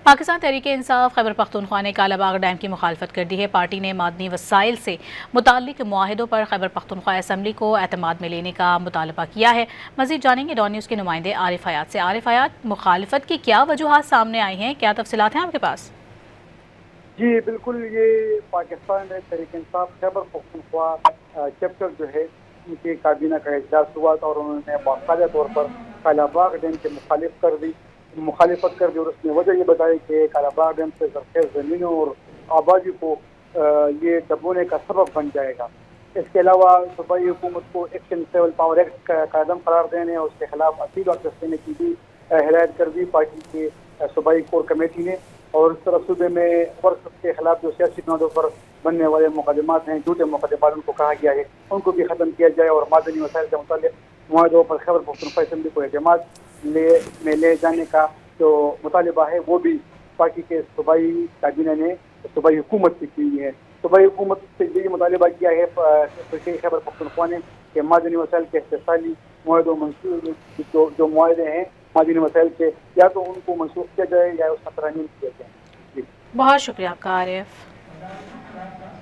پاکستان تحریک انصاف خیبر پختونخوا نے کالا باغ ڈیم کی مخالفت کر دی ہے۔ پارٹی نے معدنی وسائل سے متعلق معاہدوں پر خیبر پختونخوا اسمبلی کو اعتماد میں لینے کا مطالبہ کیا ہے۔ مزید جانیں گے ڈان نیوز کے نمائندے عارف حیات سے۔ عارف حیات، مخالفت کی کیا وجوہات سامنے آئی ہیں، کیا تفصیلات ہیں آپ کے پاس؟ جی بالکل، یہ پاکستان تحریک انصاف خیبر پختونخوا چیپٹر جو ہے ان کی کابینہ کا اجلاس ہوا تھا اور انہوں نے باقاعدہ طور پر کالا باغ ڈیم کی مخالفت کر دی اور اس نے وجہ یہ بتائی کہ کالا باغ ڈیم سے زرخیز زمینوں اور آبادی کو یہ دبونے کا سبب بن جائے گا۔ اس کے علاوہ صوبائی حکومت کو ایکشن سول پاور ایکٹ کا قدم قرار دینے اور اس کے خلاف اپیل اور دینے کی بھی ہدایت کر دی پارٹی کے صوبائی کور کمیٹی نے، اور اس طرح صوبے میں ورث کے خلاف جو سیاسی بنیادوں پر بننے والے مقدمات ہیں، جھوٹے مقدمات، ان کو کہا گیا ہے ان کو بھی ختم کیا جائے اور معدنی وسائل سے متعلق معاہدوں پر خیبر پختونخوا اسمبلی کو اعتماد میں لے جانے کا جو مطالبہ ہے وہ بھی پارٹی کے صوبائی کابینہ نے صوبائی حکومت سے کی ہے۔ صوبائی حکومت سے یہ مطالبہ کیا ہے خیبر پختونخوا نے کہ معدنی وسائل کے استحصالی معاہدوں جو معاہدے ہیں معدنی وسائل کے، یا تو ان کو منسوخ کیا جائے یا اس کا ترمیم کیا جائے۔ بہت شکریہ آپ کا عارف۔